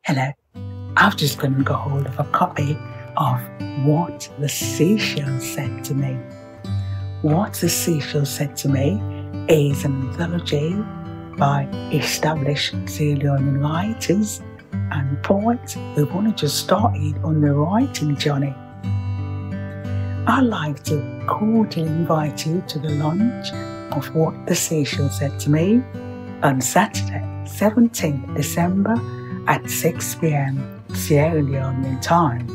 Hello, I've just gone and got hold of a copy of What the Seashell Said to Me. What the Seashell Said to Me is an anthology by established Sierra Leonean writers and poets who've only just started on their writing journey. I'd like to cordially invite you to the launch of What the Seashell Said to Me on Saturday, 17th December at 6 p.m. Sierra Leonean time.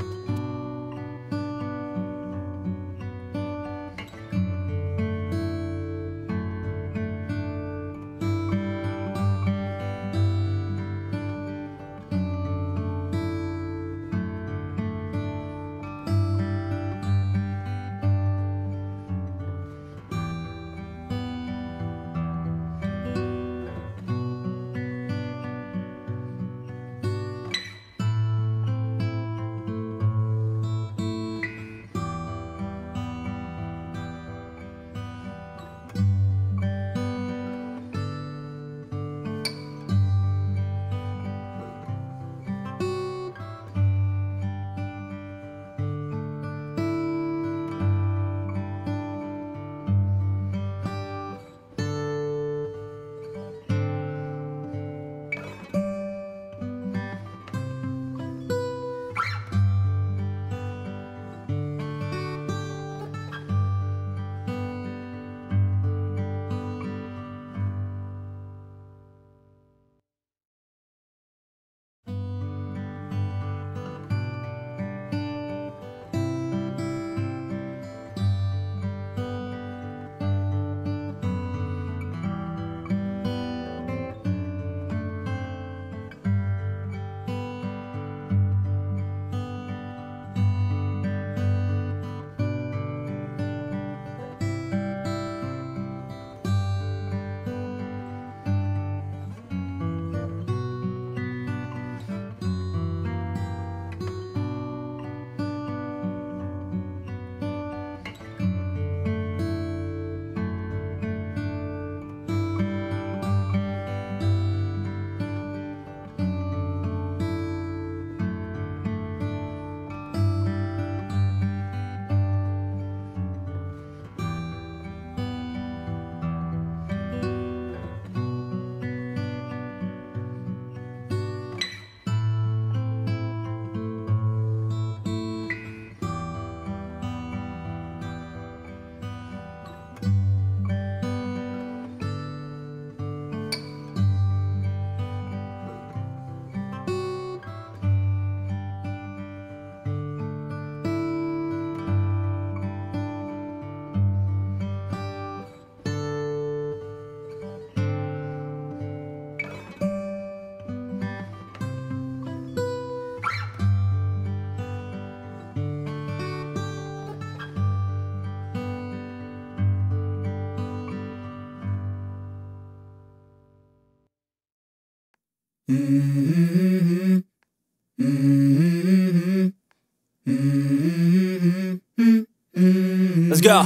Let's go.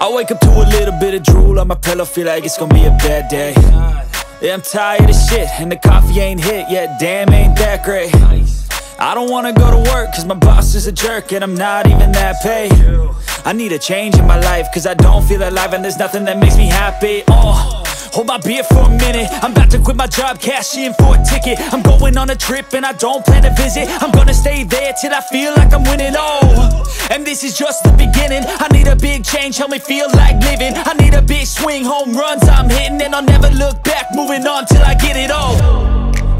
I wake up to a little bit of drool on my pillow, feel like it's gonna be a bad day. Yeah, I'm tired of shit, and the coffee ain't hit yet, damn, ain't that great. I don't wanna go to work, cause my boss is a jerk, and I'm not even that paid. I need a change in my life, cause I don't feel alive, and there's nothing that makes me happy. Hold my beer for a minute, I'm about to quit my job, cash in for a ticket. I'm going on a trip and I don't plan to visit. I'm gonna stay there till I feel like I'm winning, and this is just the beginning. I need a big change, help me feel like living. I need a big swing, home runs I'm hitting, and I'll never look back, moving on till I get it all.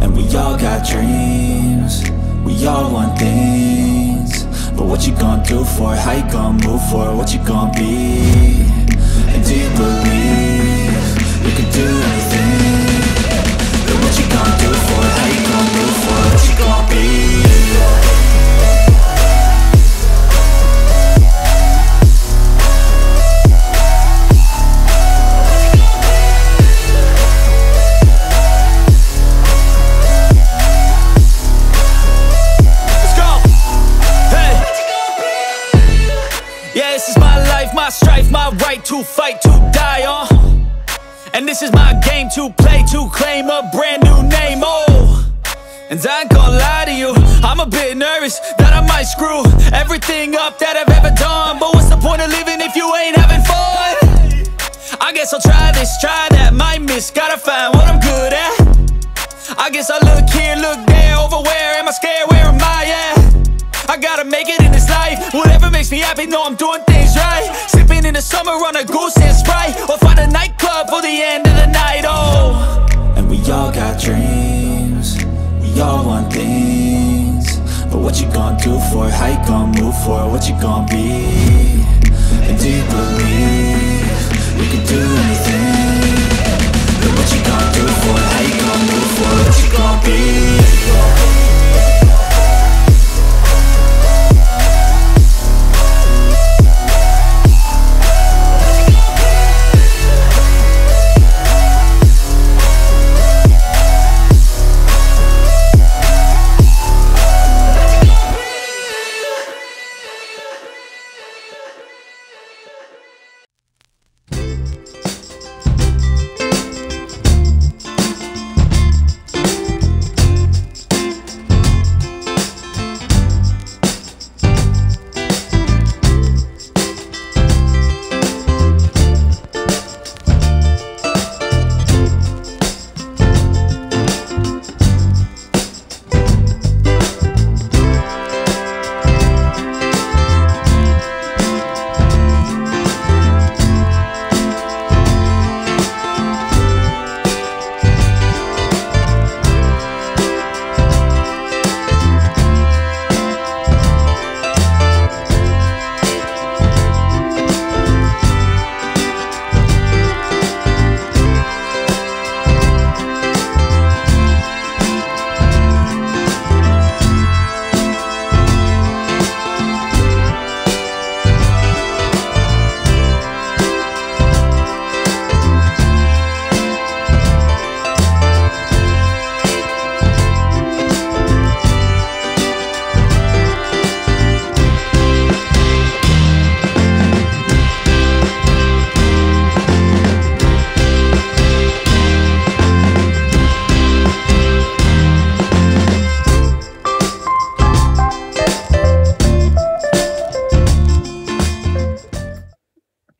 And we all got dreams, we all want things, but what you gonna do for it? How you gonna move for it? What you gonna be? And do you believe you can do anything? But what you gonna do for it? How you gonna move for it? What you gonna be? My strife, my right to fight, to die on. And this is my game to play, to claim a brand new name. Oh, And I ain't gonna lie to you, I'm a bit nervous that I might screw everything up that I've ever done. But what's the point of living if you ain't having fun? I guess I'll try this, try that, might miss, gotta find what I'm good at. I guess I look here, look there, over where am I scared, where am I at? I gotta make it in this life, whatever makes me happy, know I'm doing things right. Sipping in the summer on a goose and Sprite, or find a nightclub for the end of the night, oh. And we all got dreams, we all want things, but what you gonna do for it? How you gonna move for it? What you gonna be? And do you believe we can do anything? But what you gonna do for it? How you gonna move for it? What you gonna be?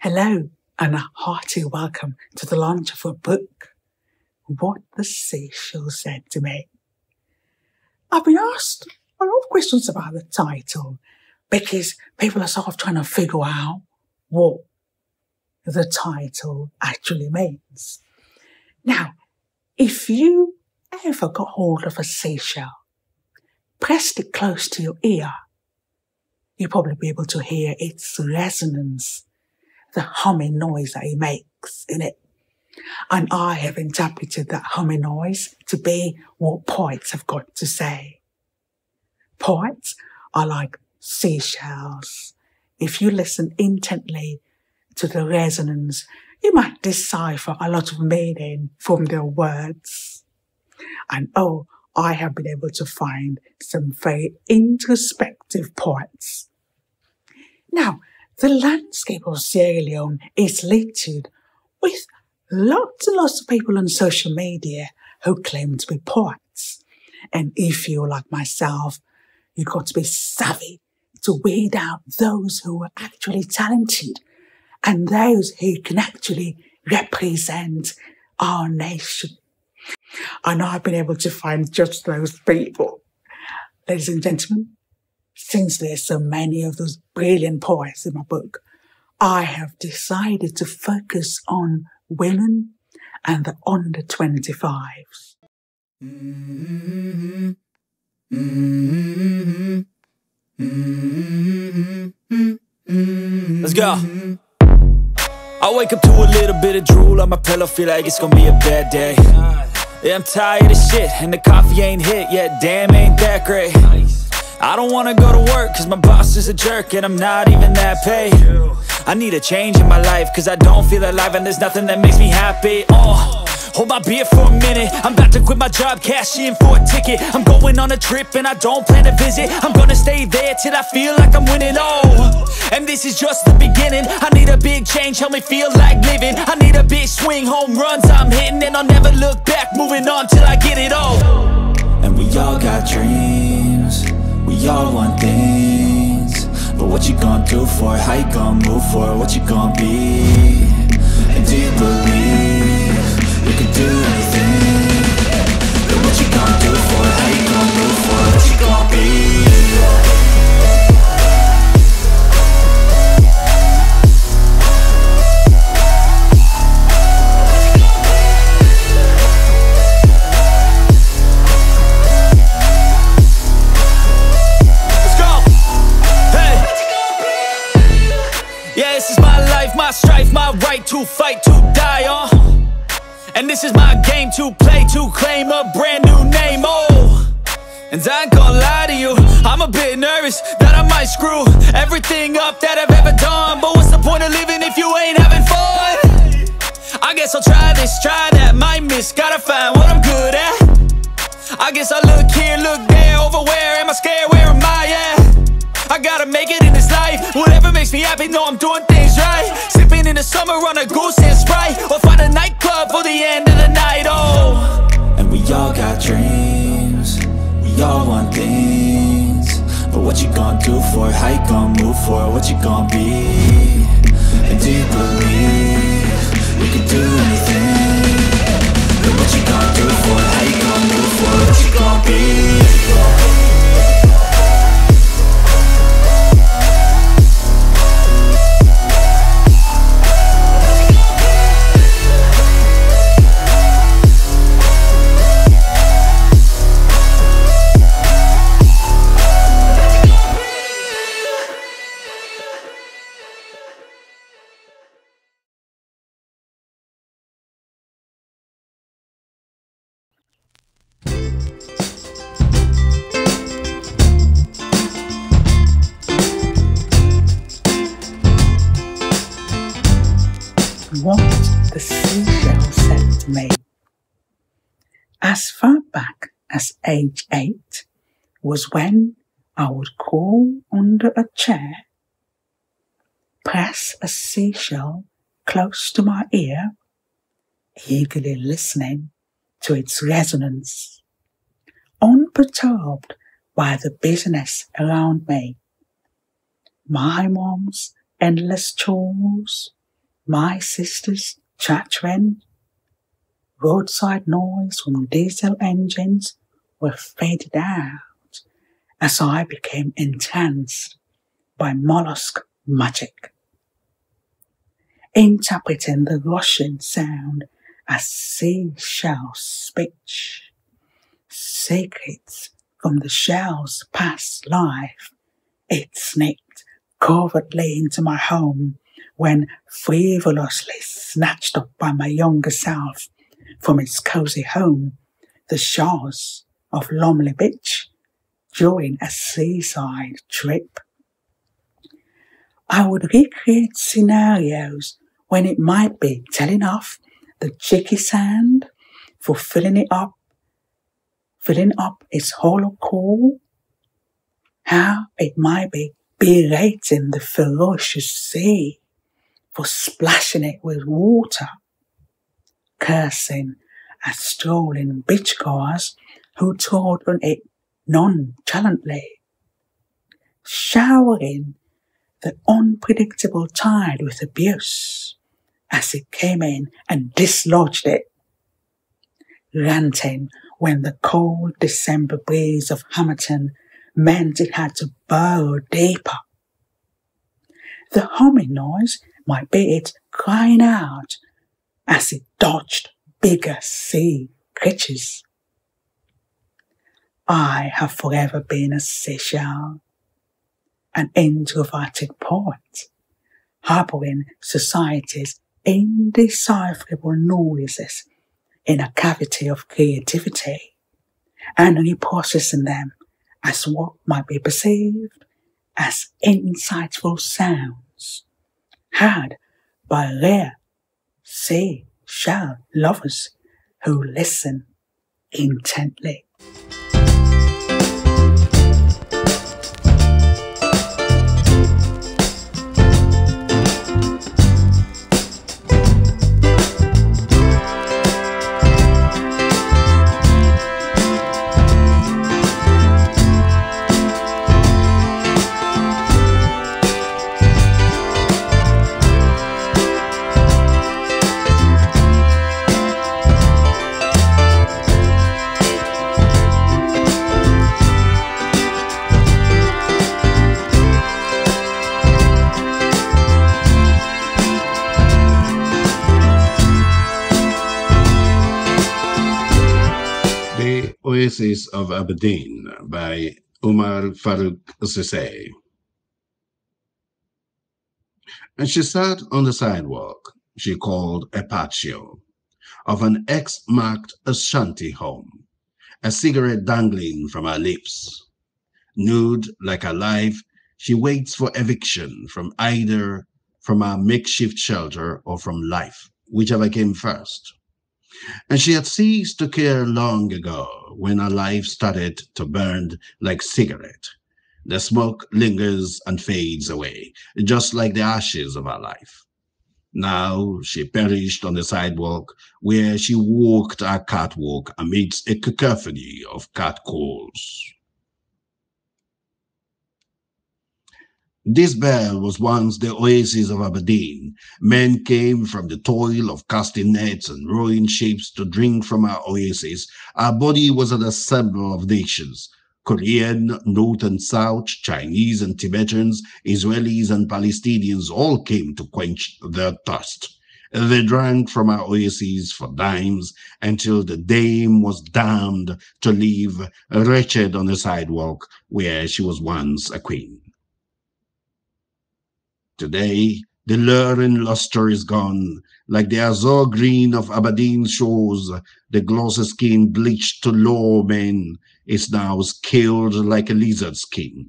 Hello and a hearty welcome to the launch of a book, What the Seashell Said to Me. I've been asked a lot of questions about the title because people are sort of trying to figure out what the title actually means. Now, if you ever got hold of a seashell, pressed it close to your ear, you'll probably be able to hear its resonance, the humming noise that it makes in it. And I have interpreted that humming noise to be what poets have got to say. Poets are like seashells. If you listen intently to the resonance, you might decipher a lot of meaning from their words. And I have been able to find some very introspective poets. Now, the landscape of Sierra Leone is littered with lots and lots of people on social media who claim to be poets. And if you're like myself, you've got to be savvy to weed out those who are actually talented and those who can actually represent our nation. And I've been able to find just those people. Ladies and gentlemen, since there's so many of those brilliant poets in my book, I have decided to focus on women and the under 25s. Let's go. I wake up to a little bit of drool on my pillow, feel like it's gonna be a bad day. Yeah, I'm tired of shit, and the coffee ain't hit yet, damn, ain't that great. I don't wanna go to work, cause my boss is a jerk, and I'm not even that paid. I need a change in my life, cause I don't feel alive, and there's nothing that makes me happy. Hold my beer for a minute, I'm about to quit my job, cash in for a ticket. I'm going on a trip and I don't plan to visit. I'm gonna stay there till I feel like I'm winning, and this is just the beginning. I need a big change, help me feel like living. I need a big swing, home runs I'm hitting, and I'll never look back, moving on till I get it all. And we all got dreams, we all want things. But what you gonna do for it? How you gonna move for it? What you gonna be? And do you believe you can do anything? But what you gonna do for it? How you gonna move for it? What you gonna be? My strife, my right to fight, to die on. And this is my game to play, to claim a brand new name, oh. And I ain't gonna lie to you, I'm a bit nervous that I might screw everything up that I've ever done. But what's the point of living if you ain't having fun? I guess I'll try this, try that, might miss, gotta find what I'm good at. I guess I look here, look there, over where am I scared, where am I at? I gotta make it in this life. Whatever makes me happy, know I'm doing things right. Sipping in the summer on a goose and Sprite, or find a nightclub for the end of the night, oh. And we all got dreams, we all want things. But what you gonna do for it? How you gonna move for it? What you gonna be? And do you believe you can do anything? But what you gonna do for it? How you gonna move for it? What you gonna be? What the seashell said to me. As far back as age 8 was when I would crawl under a chair, press a seashell close to my ear, eagerly listening to its resonance, unperturbed by the business around me. My mom's endless chores, my sister's chattering, roadside noise from diesel engines were faded out as I became entranced by mollusk magic, interpreting the rushing sound as seashell speech, secrets from the shell's past life. It sneaked covertly into my home when frivolously snatched up by my younger self from its cozy home, the shores of Lumley Beach, during a seaside trip. I would recreate scenarios when it might be telling off the chicky sand for filling up its hollow core, how it might be berating the ferocious sea for splashing it with water, cursing at strolling beachgoers who trod on it nonchalantly, showering the unpredictable tide with abuse as it came in and dislodged it, ranting when the cold December breeze of Hamilton meant it had to burrow deeper. The humming noise might be it crying out as it dodged bigger sea creatures. I have forever been a seashell, an introverted poet, harboring society's indecipherable noises in a cavity of creativity and reprocessing them as what might be perceived as insightful sounds heard by rare seashell lovers who listen intently. Oasis of Aberdeen by Umar Farouk Sissay. And she sat on the sidewalk she called a patio of an X-marked shanty home, a cigarette dangling from her lips. Nude like her life, she waits for eviction from either from her makeshift shelter or from life, whichever came first. And she had ceased to care long ago when her life started to burn like cigarette. The smoke lingers and fades away, just like the ashes of her life. Now she perished on the sidewalk where she walked her catwalk amidst a cacophony of catcalls. This bell was once the oasis of Aberdeen. Men came from the toil of casting nets and rowing ships to drink from our oasis. Our body was an assembly of nations. Korean, North and South, Chinese and Tibetans, Israelis and Palestinians all came to quench their thirst. They drank from our oases for dimes until the dame was damned to live wretched on the sidewalk where she was once a queen. Today, the lure and luster is gone. Like the azure green of Aberdeen shores, the glossy skin bleached to low men is now scaled like a lizard skin,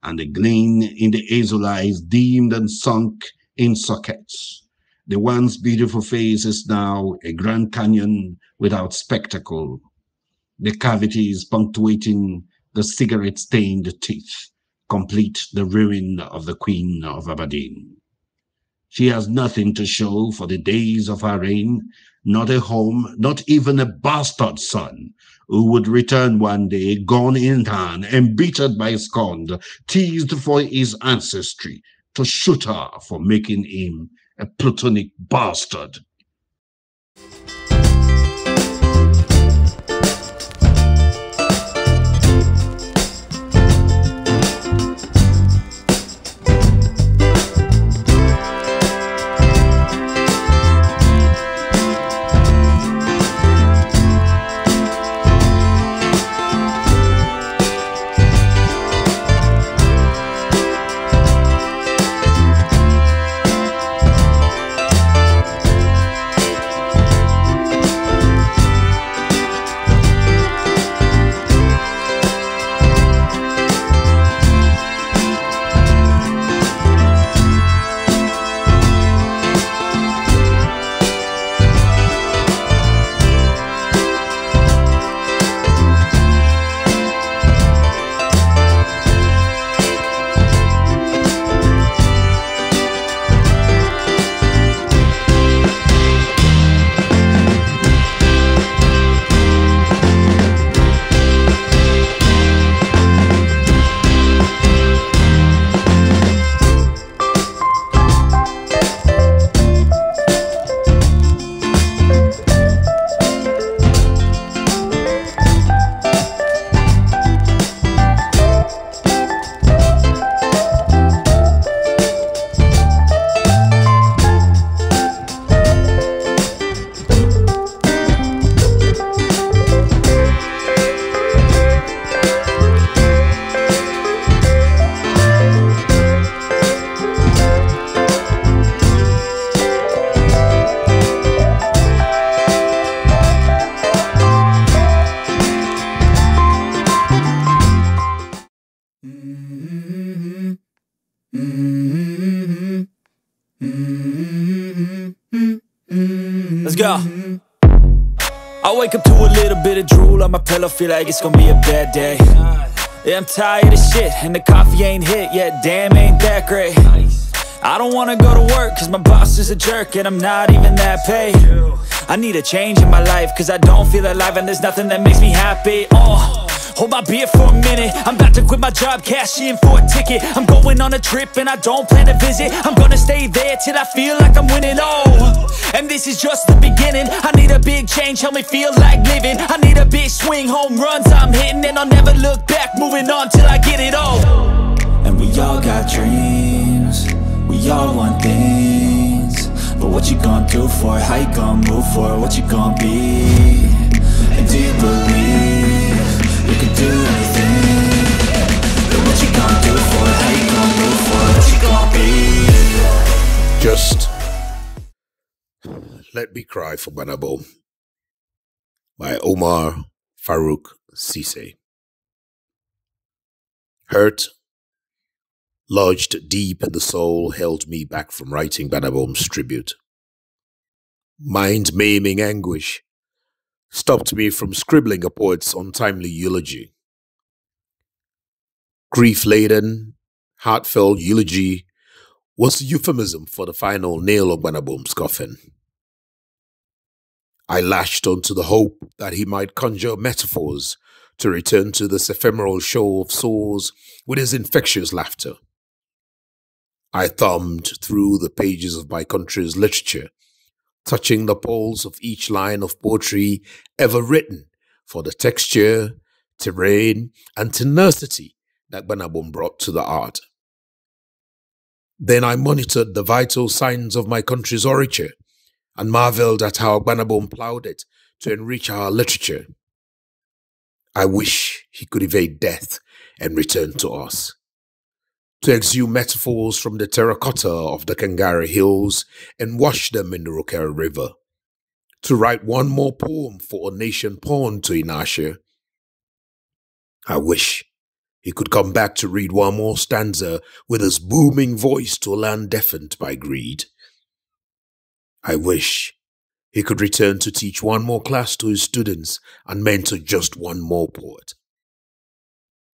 and the gleam in the hazel eyes dimmed and sunk in sockets. The once beautiful face is now a Grand Canyon without spectacle. The cavities punctuating the cigarette-stained teeth complete the ruin of the Queen of Aberdeen. She has nothing to show for the days of her reign, not a home, not even a bastard son, who would return one day, gun in hand, embittered by scorn, teased for his ancestry, to shoot her for making him a plutonic bastard. Let's go. I wake up to a little bit of drool on my pillow, feel like it's gonna be a bad day. Yeah, I'm tired of shit, and the coffee ain't hit yet, damn, ain't that great. I don't wanna go to work, cause my boss is a jerk, and I'm not even that paid. I need a change in my life, cause I don't feel alive, and there's nothing that makes me happy. Hold my beer for a minute, I'm about to quit my job, cash in for a ticket. I'm going on a trip and I don't plan to visit. I'm gonna stay there till I feel like I'm winning, and this is just the beginning. I need a big change, help me feel like living. I need a big swing, home runs I'm hitting, and I'll never look back, moving on till I get it all. And we all got dreams, we all want things, but what you gonna do for it? How you gonna move for it? What you gonna be? And do you believe Let Me Cry for Banabo by Omar Farouk Cisse. Hurt, lodged deep in the soul, held me back from writing Banabom's tribute. Mind-maiming anguish stopped me from scribbling a poet's untimely eulogy. Grief-laden, heartfelt eulogy was a euphemism for the final nail of Banabom's coffin. I lashed onto the hope that he might conjure metaphors to return to this ephemeral show of souls with his infectious laughter. I thumbed through the pages of my country's literature, touching the pulse of each line of poetry ever written for the texture, terrain, and tenacity that Banabom brought to the art. Then I monitored the vital signs of my country's orature and marveled at how Banabom plowed it to enrich our literature. I wish he could evade death and return to us, to exhume metaphors from the terracotta of the Kangara Hills and wash them in the Rokera River, to write one more poem for a nation pawned to inertia. I wish he could come back to read one more stanza with his booming voice to a land deafened by greed. I wish he could return to teach one more class to his students and mentor just one more poet.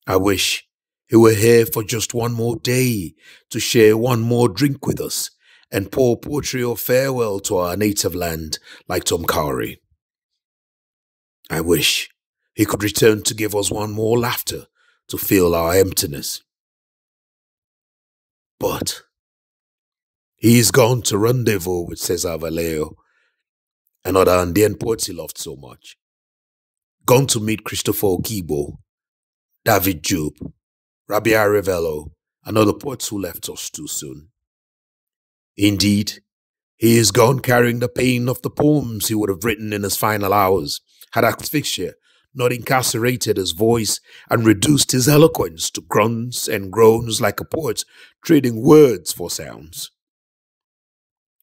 I wish he were here for just one more day to share one more drink with us and pour poetry of farewell to our native land like Tom Cowrie. I wish he could return to give us one more laughter to fill our emptiness. But he's gone to rendezvous with Cesar Vallejo, another Andean poet he loved so much. Gone to meet Christopher Okibo, David Job, Rabia Revello, and other poets who left us too soon. Indeed, he is gone carrying the pain of the poems he would have written in his final hours, had asphyxia not incarcerated his voice and reduced his eloquence to grunts and groans like a poet trading words for sounds.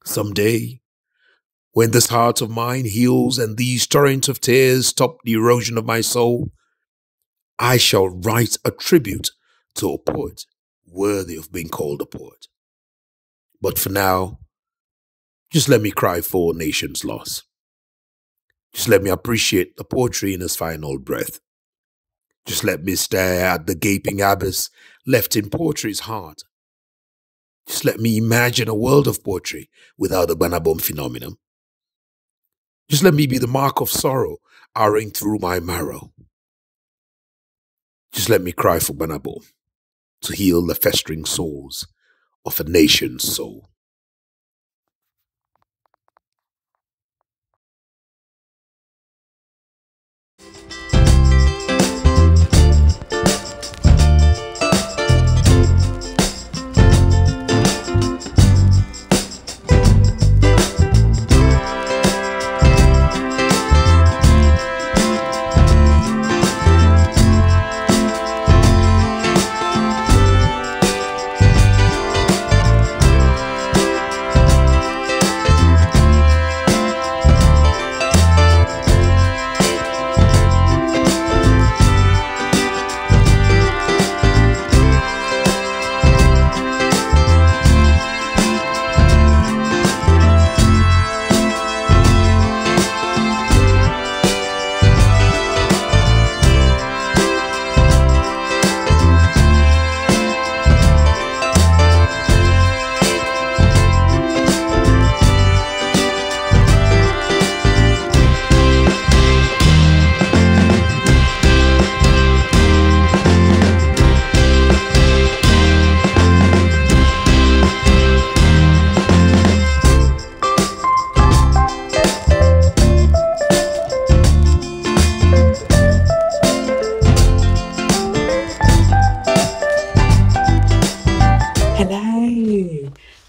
Someday, when this heart of mine heals and these torrents of tears stop the erosion of my soul, I shall write a tribute to a poet worthy of being called a poet. But for now, just let me cry for a nation's loss. Just let me appreciate the poetry in his final breath. Just let me stare at the gaping abyss left in poetry's heart. Just let me imagine a world of poetry without the Banabom phenomenon. Just let me be the mark of sorrow hurrying through my marrow. Just let me cry for Banabom to heal the festering sores of a nation's soul.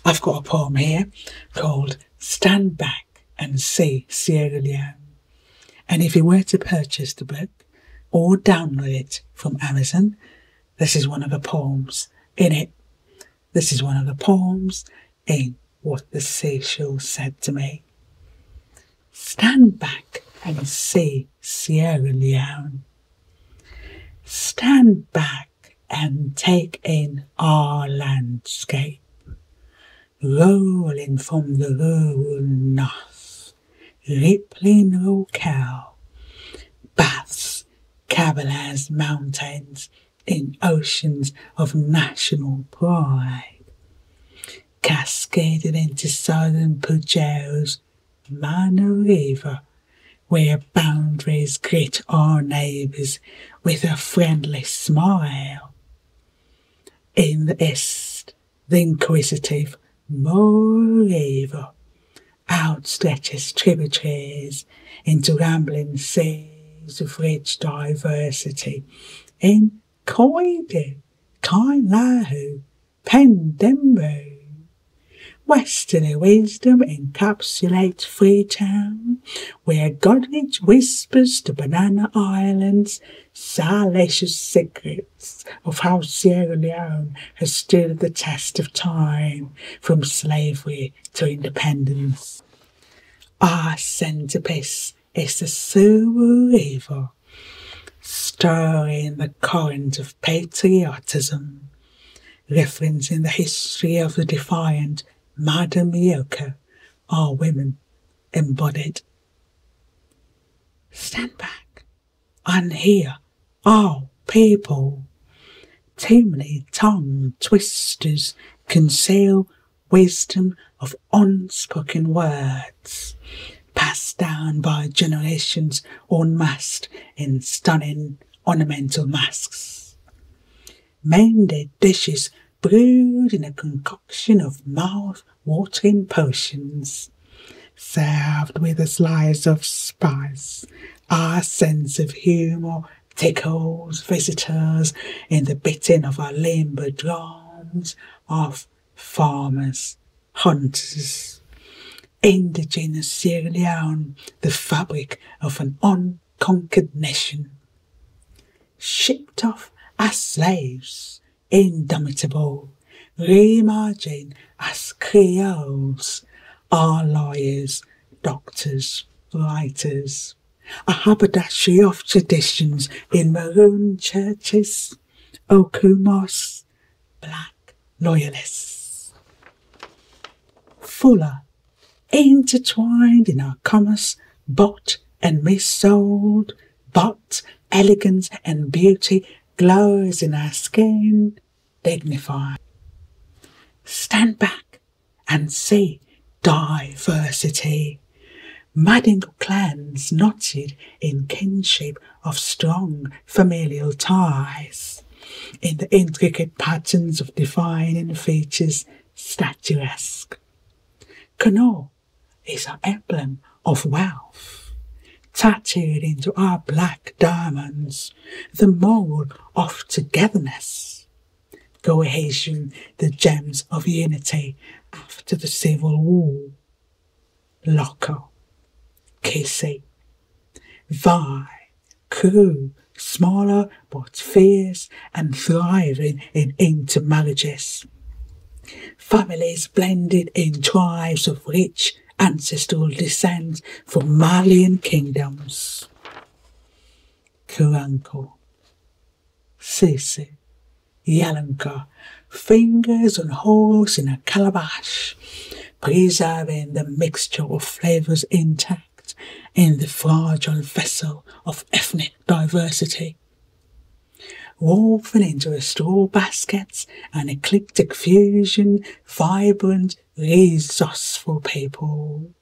I've got a poem here called Stand Back and See Sierra Leone. And if you were to purchase the book or download it from Amazon, this is one of the poems in it. This is one of the poems in What the Seashell Said to Me. Stand back and see Sierra Leone. Stand back and take in our landscape, rolling from the rural north, rippling Rocal, baths Cabela's mountains in oceans of national pride, cascaded into southern Pajero's Mano River, where boundaries greet our neighbours with a friendly smile. In the east, the inquisitive Moor River outstretches tributaries into rambling seas of rich diversity in Koide, Kailahu, Pendembo. Westerly wisdom encapsulates Freetown, where Godrich whispers to Banana Island's salacious secrets of how Sierra Leone has stood the test of time from slavery to independence. Our centerpiece is the Sewer River, stirring the current of patriotism, referencing the history of the defiant Madam Yoko, our women embodied. Stand back and hear our people. Tamely tongue twisters conceal wisdom of unspoken words, passed down by generations unmasked in stunning ornamental masks. Mended dishes brewed in a concoction of mouth-watering potions, served with a slice of spice. Our sense of humour tickles visitors in the beating of our limber drums of farmers, hunters. Indigenous Sierra Leone, the fabric of an unconquered nation. Shipped off as slaves, indomitable, reimagined as Creoles, our lawyers, doctors, writers, a haberdashery of traditions in maroon churches, Oku mosques, black loyalists. Fuller, intertwined in our commerce, bought and missold, but elegance and beauty glows in our skin, dignified. Stand back and see diversity. Madingal clans knotted in kinship of strong familial ties, in the intricate patterns of defining features statuesque. Canoe is our emblem of wealth, tattooed into our black diamonds, the mold of togetherness, cohesion, the gems of unity after the Civil War. Loco, Kissy, Vi, Crew, smaller but fierce and thriving in intermarriages. Families blended in tribes of rich ancestral descent from Malian kingdoms. Kuranko, Sisi, Yalanka, fingers and holes in a calabash, preserving the mixture of flavours intact in the fragile vessel of ethnic diversity. Woven into a straw baskets, an eclectic fusion, vibrant, resourceful people.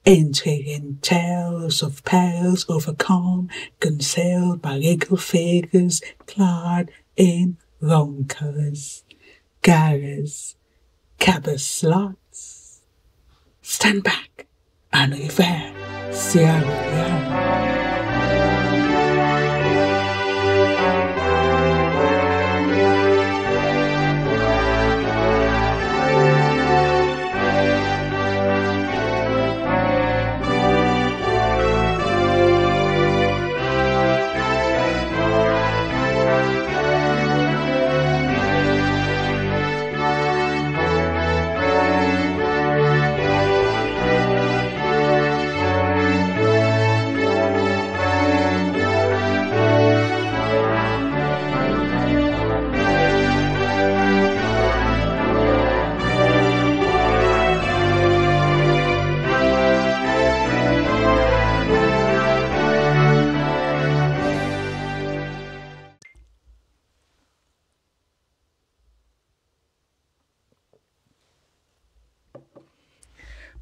Intriguing tales of perils overcome, concealed by regal figures clad in roncas, garas, cabas slots. Stand back and revere Sierra Leone.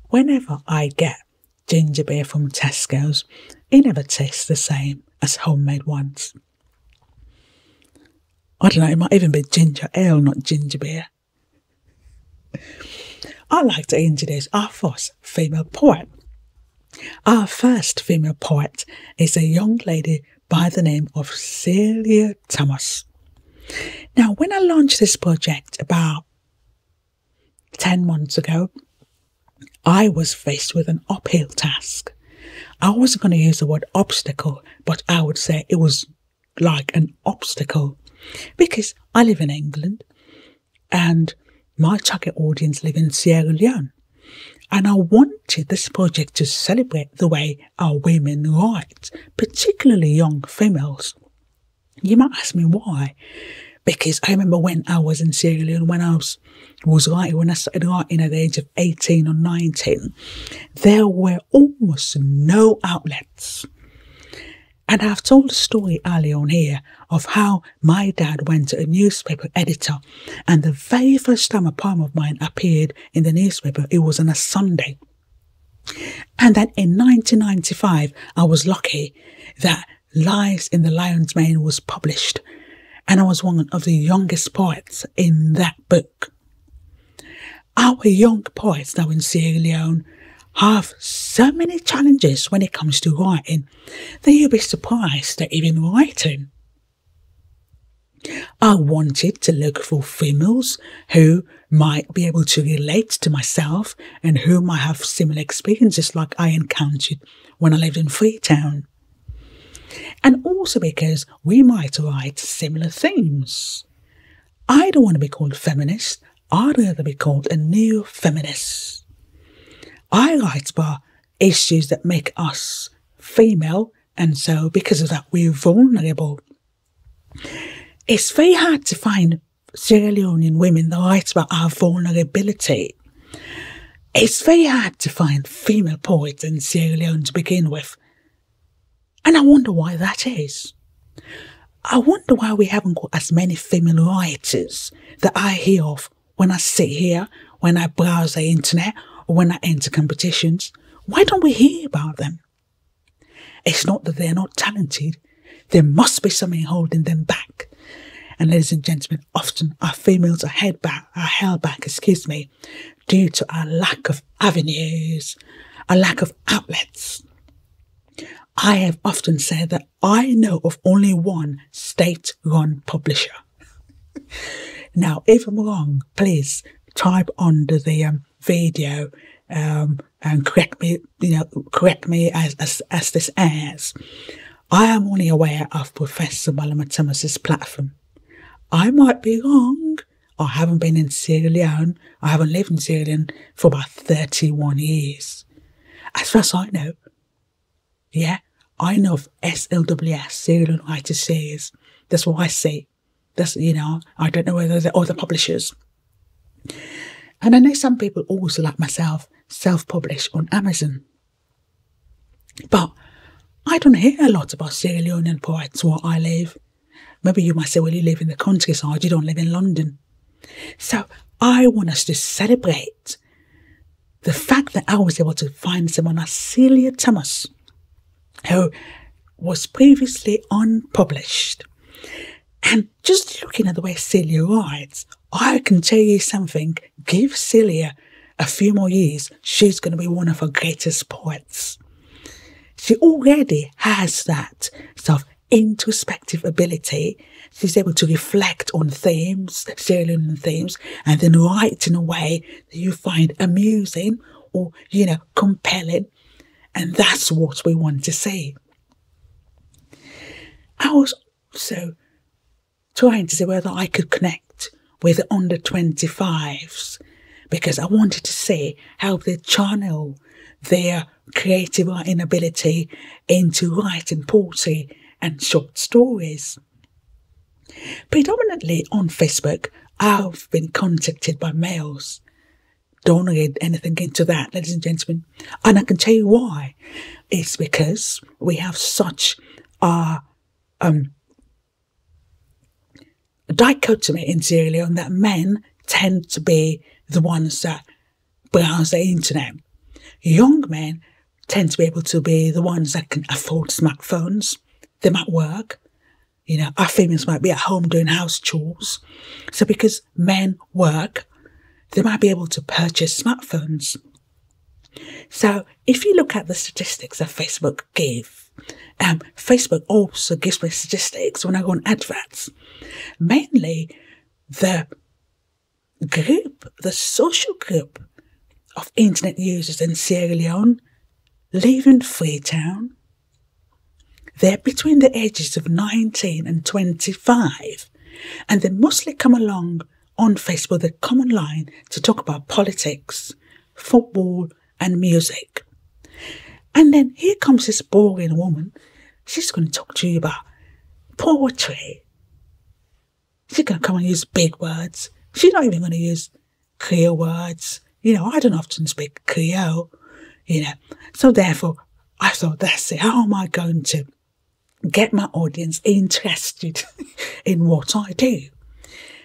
Whenever I get ginger beer from Tesco's, it never tastes the same as homemade ones. I don't know, it might even be ginger ale, not ginger beer. I'd like to introduce our first female poet. Our first female poet is a young lady by the name of Celia Thomas. Now, when I launched this project about 10 months ago, I was faced with an uphill task. I wasn't going to use the word obstacle, but I would say it was like an obstacle because I live in England and my target audience live in Sierra Leone. And I wanted this project to celebrate the way our women write, particularly young females. You might ask me why. Because I remember when I was in Sierra Leone, when I started writing at the age of 18 or 19, there were almost no outlets. And I've told a story earlier on here of how my dad went to a newspaper editor, and the very first time a poem of mine appeared in the newspaper, it was on a Sunday. And then in 1995, I was lucky that Lies in the Lion's Mane was published, and I was one of the youngest poets in that book. Our young poets now in Sierra Leone have so many challenges when it comes to writing that you'll be surprised they're even writing. I wanted to look for females who might be able to relate to myself and who might have similar experiences like I encountered when I lived in Freetown. And also because we might write similar themes. I don't want to be called feminist. I'd rather be called a new feminist. I write about issues that make us female, and so because of that, we're vulnerable. It's very hard to find Sierra Leonean women that write about our vulnerability. It's very hard to find female poets in Sierra Leone to begin with. And I wonder why that is. I wonder why we haven't got as many female writers that I hear of when I sit here, when I browse the internet, or when I enter competitions. Why don't we hear about them? It's not that they're not talented. There must be something holding them back. And ladies and gentlemen, often our females are held back, due to our lack of avenues, a lack of outlets. I have often said that I know of only one state-run publisher. Now, if I'm wrong, please type under the video and correct me as this airs. I am only aware of Professor Malama Thomas's platform. I might be wrong. I haven't been in Sierra Leone. I haven't lived in Sierra Leone for about 31 years. As far as I know, yeah, I know of SLWS, Sierra Leone Writers Series. That's what I see. That's, I don't know whether they're other publishers. And I know some people also, like myself, self-publish on Amazon. But I don't hear a lot about Sierra Leonean poets where I live. Maybe you might say, well, you live in the countryside, you don't live in London. So I want us to celebrate the fact that I was able to find someone like Celia Thomas, who was previously unpublished. And just looking at the way Celia writes, I can tell you something. Give Celia a few more years, she's going to be one of our greatest poets. She already has that sort of introspective ability. She's able to reflect on themes, Sierra Leonean themes, and then write in a way that you find amusing or, compelling. And that's what we want to see. I was also trying to see whether I could connect with the under 25s because I wanted to see how they channel their creative writing ability into writing poetry and short stories. Predominantly on Facebook, I've been contacted by males. Don't read anything into that, ladies and gentlemen. And I can tell you why. It's because we have such a dichotomy in Sierra Leone that men tend to be the ones that browse the internet. Young men tend to be able to be the ones that can afford smartphones. They might work. You know, our females might be at home doing house chores. So because men work, they might be able to purchase smartphones. So if you look at the statistics that Facebook gave, Facebook also gives me statistics when I go on adverts. Mainly the social group of internet users in Sierra Leone live in Freetown. They're between the ages of 19 and 25, and they mostly come along on Facebook. They come online to talk about politics, football, and music. And then here comes this boring woman. She's going to talk to you about poetry. She's going to come and use big words. She's not even going to use Creole words. You know, I don't often speak Creole, you know. So therefore, I thought, that's it. How am I going to get my audience interested in what I do?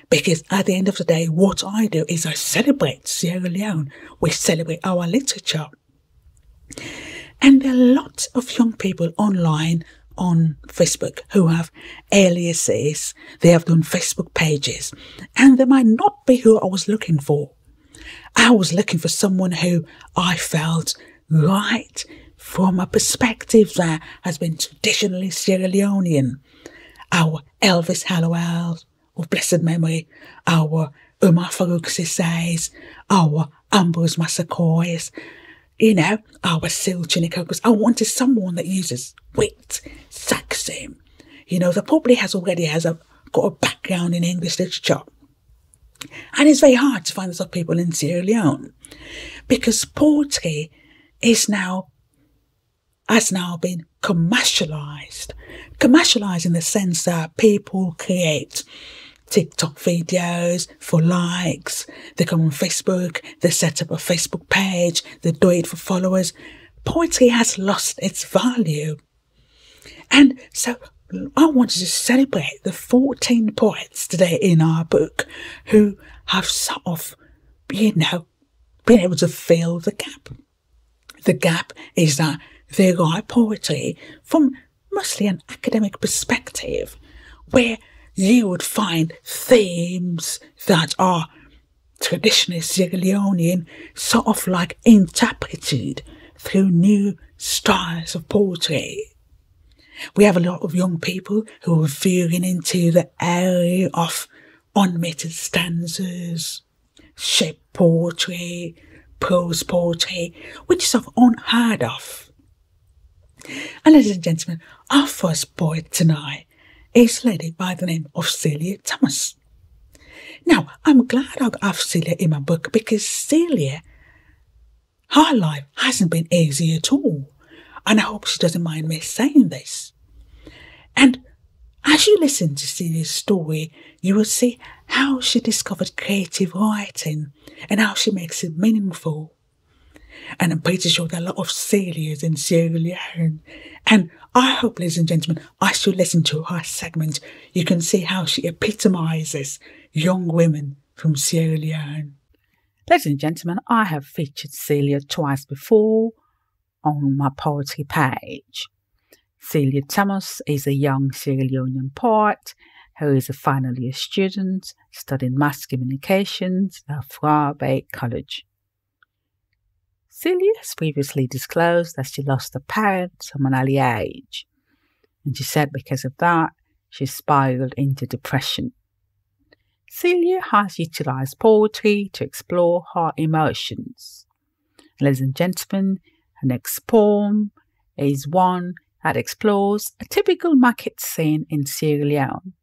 Because at the end of the day, what I do is I celebrate Sierra Leone. We celebrate our literature. And there are lots of young people online on Facebook who have aliases. They have done Facebook pages. And they might not be who I was looking for. I was looking for someone who I felt right from a perspective that has been traditionally Sierra Leonean. Our Elvis Hallowell, of blessed memory, our Umar Farouk Sissays, our Ambrose Massacoys, you know, our Sil Chinikokos. I wanted someone that uses wit, sarcasm, you know, that probably got a background in English literature. And it's very hard to find those people in Sierra Leone because poetry has now been commercialized. Commercialized in the sense that people create TikTok videos for likes. They come on Facebook, they set up a Facebook page, they do it for followers. Poetry has lost its value. And so I wanted to celebrate the 14 poets today in our book who have sort of, you know, been able to fill the gap. The gap is that they write poetry from mostly an academic perspective, where you would find themes that are traditionally Sierra Leonean, sort of like interpreted through new styles of poetry. We have a lot of young people who are veering into the area of unmetered stanzas, shape poetry, prose poetry, which is sort of unheard of. And ladies and gentlemen, our first poet tonight is a lady by the name of Celia Thomas. Now, I'm glad I have Celia in my book because Celia, her life hasn't been easy at all. And I hope she doesn't mind me saying this. And as you listen to Celia's story, you will see how she discovered creative writing and how she makes it meaningful. And I'm pretty sure there are a lot of Celias in Sierra Leone. And I hope, ladies and gentlemen, as you listen to her segment, you can see how she epitomizes young women from Sierra Leone. Ladies and gentlemen, I have featured Celia twice before on my poetry page. Celia Thomas is a young Sierra Leonean poet who is a final year student studying mass communications at Fra Bay College. Celia has previously disclosed that she lost her parents from an early age, and she said because of that, she spiraled into depression. Celia has utilized poetry to explore her emotions. Ladies and gentlemen, her next poem is one that explores a typical market scene in Sierra Leone.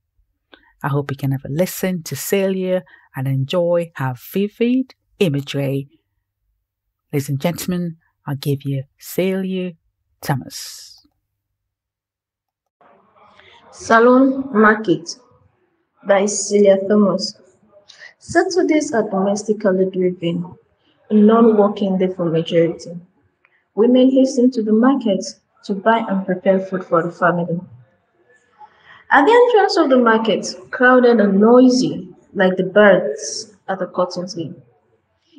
I hope you can have a listen to Celia and enjoy her vivid imagery. Ladies and gentlemen, I give you Celia Thomas. Salon Market by Celia Thomas. Saturdays are domestically driven, a non-working day for majority. Women hasten to the market to buy and prepare food for the family. At the entrance of the market, crowded and noisy like the birds at a cotton tree,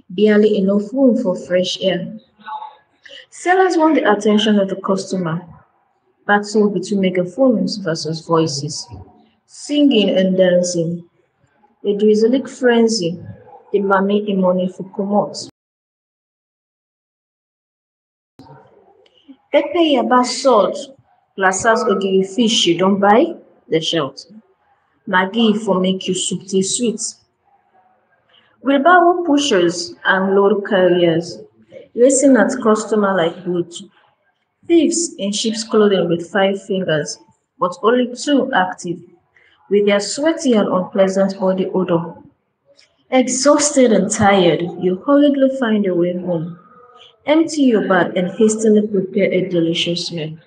barely enough room for fresh air. Sellers want the attention of the customer. Battle between megaphones versus voices. Singing and dancing. A drizzling frenzy. The mammy money for comot. Pepper yaba salt. Glasses ogiri fish you don't buy? They shout. Maggie for make you soup tea sweet. Wheelbarrow pushers and load carriers. Racing at customer like wood. Thieves in sheep's clothing with 5 fingers, but only 2 active, with their sweaty and unpleasant body odor. Exhausted and tired, you hurriedly find your way home. Empty your bag and hastily prepare a delicious meal.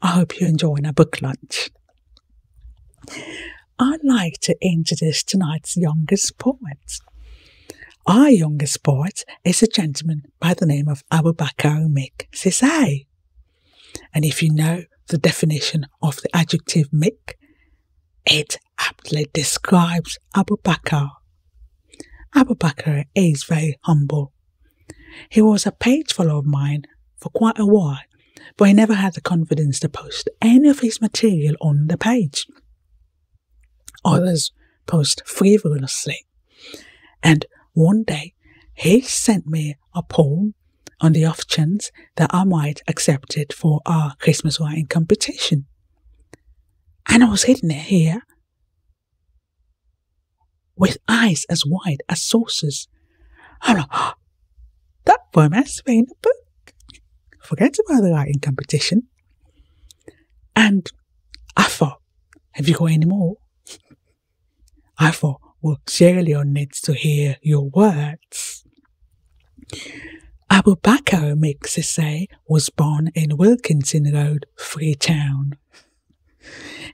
I hope you're enjoying our book lunch. I'd like to introduce tonight's youngest poet. Our youngest poet is a gentleman by the name of Abubakar Mick Sisay. And if you know the definition of the adjective Mick, it aptly describes Abubakar. Abubakar is very humble. He was a page follower of mine for quite a while, but he never had the confidence to post any of his material on the page. Others post frivolously. And one day, he sent me a poem on the off chance that I might accept it for our Christmas writing competition. And I was hitting it here with eyes as wide as saucers. I'm like, oh, that poem has to be in a book. Forget about the writing competition. And I thought, have you got any more? I thought, well, Leone needs to hear your words. Abubakar Sisay was born in Wilkinson Road, Freetown.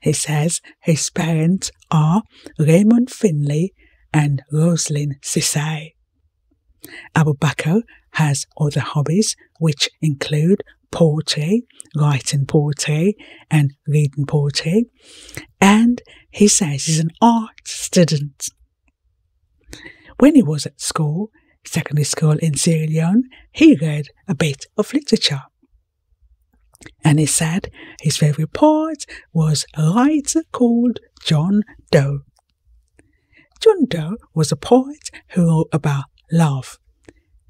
He says his parents are Raymond Finley and Roslyn Sisay. Abubakar has other hobbies which include poetry, writing poetry and reading poetry, and he says he's an art student. When he was at school, secondary school in Sierra Leone, he read a bit of literature. And he said his favourite poet was a writer called John Doe. John Doe was a poet who wrote about love,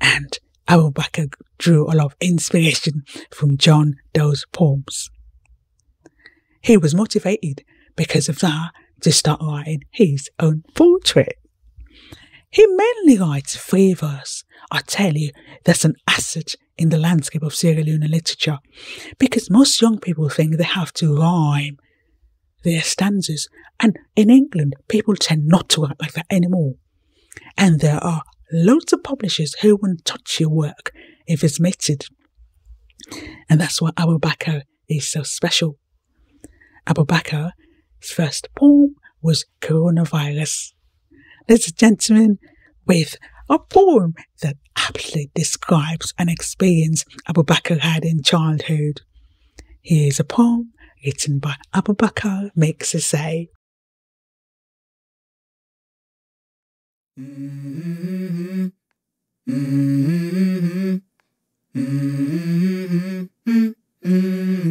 and Abubakar drew a lot of inspiration from John Doe's poems. He was motivated because of that to start writing his own poetry. He mainly writes free verse. I tell you, that's an asset in the landscape of Sierra Leone literature, because most young people think they have to rhyme their stanzas, and in England, people tend not to write like that anymore. And there are loads of publishers who won't touch your work if it's mixed. And that's why Abubakar is so special. Abubakar's first poem was Coronavirus. Ladies and gentlemen, with a poem that aptly describes an experience Abubakar had in childhood. Here is a poem written by Abubakar Sisay.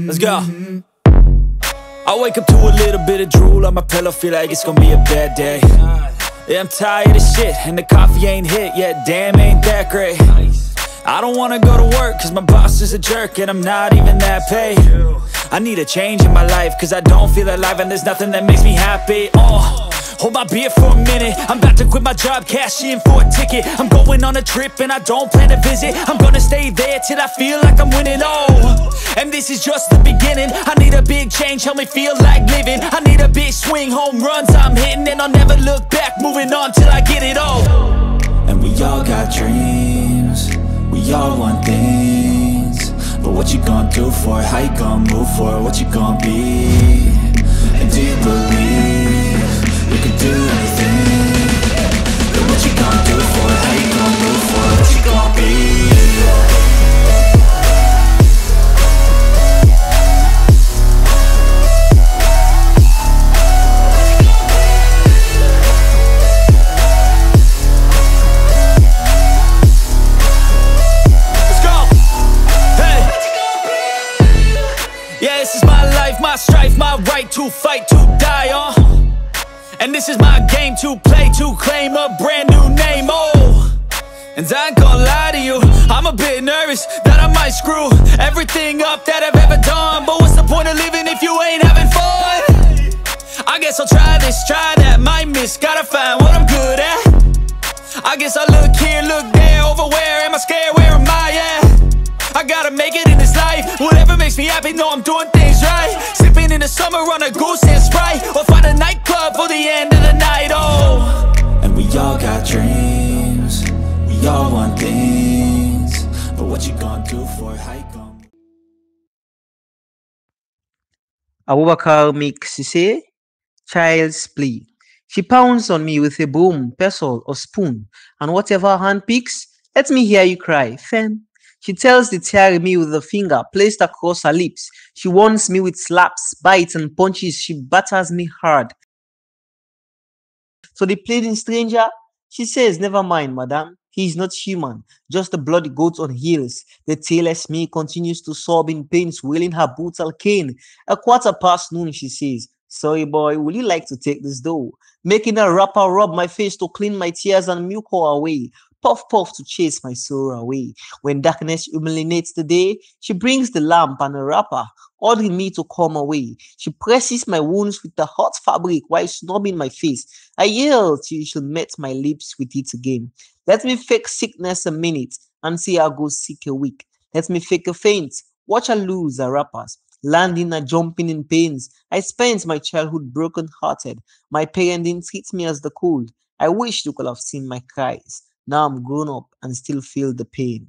Let's go. I wake up to a little bit of drool on my pillow, feel like it's gonna be a bad day. Yeah, I'm tired of shit, and the coffee ain't hit yet, damn, ain't that great. I don't wanna go to work, cause my boss is a jerk, and I'm not even that paid. I need a change in my life, cause I don't feel alive, and there's nothing that makes me happy. Hold my beer for a minute, I'm about to quit my job, cash in for a ticket. I'm going on a trip and I don't plan to visit. I'm gonna stay there till I feel like I'm winning, and this is just the beginning. I need a big change, help me feel like living. I need a big swing, home runs I'm hitting, and I'll never look back, moving on till I get it all. And we all got dreams, we all want things, but what you gonna do for it? How you gonna move for it? What you gonna be? And do you believe you can do anything? But what you gonna do for it? How you gonna move for it? What you gonna be? game to play to claim a brand new name. Oh, and I ain't gonna lie to you, I'm a bit nervous that I might screw everything up that I've ever done. But what's the point of living if you ain't having fun? I guess I'll try this, try that, might miss, gotta find what I'm good at. I guess I look here, look there, over where am I scared, where am I at? I gotta make it in this life, whatever makes me happy, know I'm doing things right. Sipping in the summer on a goose and Sprite, or find a nightclub for the end of the night, oh. And we all got dreams, we all want things, but what you gonna do for it, how you gonna... Abubakar makes say, child's play. She pounds on me with a broom, pestle, or spoon, and whatever her hand picks, let me hear you cry, Fen. She tells the tear me with a finger placed across her lips. She warns me with slaps, bites, and punches. She batters me hard. So the pleading stranger, she says, never mind, madam. He is not human, just a bloody goat on heels. The tailless me continues to sob in pain, swirling her brutal cane. 1:15 noon, she says, sorry boy, would you like to take this dough? Making a wrapper rub my face to clean my tears and milk her away. Puff puff to chase my sorrow away. When darkness illuminates the day, she brings the lamp and a wrapper, ordering me to come away. She presses my wounds with the hot fabric while snubbing my face. I yell till she met my lips with it again. Let me fake sickness a minute and see her go sick a week. Let me fake a faint, watch her lose her wrappers, landing and jumping in pains. I spent my childhood broken-hearted. My parents didn't treat me as the cold. I wish you could have seen my cries. Now I'm grown up and still feel the pain.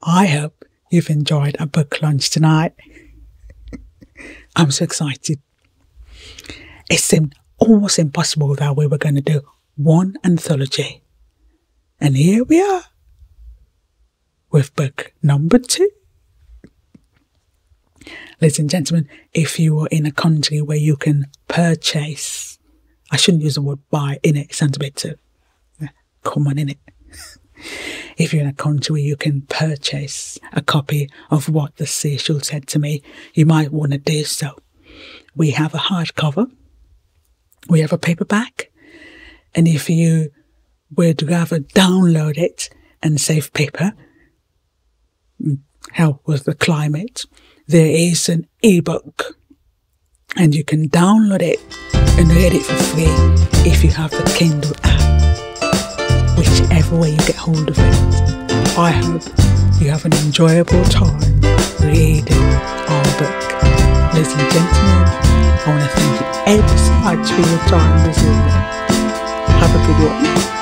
I hope you've enjoyed our book lunch tonight. I'm so excited. It seemed almost impossible that we were going to do one anthology. And here we are with book number 2. Ladies and gentlemen, if you are in a country where you can purchase, I shouldn't use the word buy in it, it sounds a bit too common in it. If you're in a country where you can purchase a copy of What the Seashell Said to Me, you might want to do so. We have a hardcover, we have a paperback, and if you would rather download it and save paper, help with the climate, there is an ebook, and you can download it and read it for free if you have the Kindle app. Whichever way you get hold of it, I hope you have an enjoyable time reading our book. Ladies and gentlemen, I want to thank you ever so much for your time this evening. Have a good one.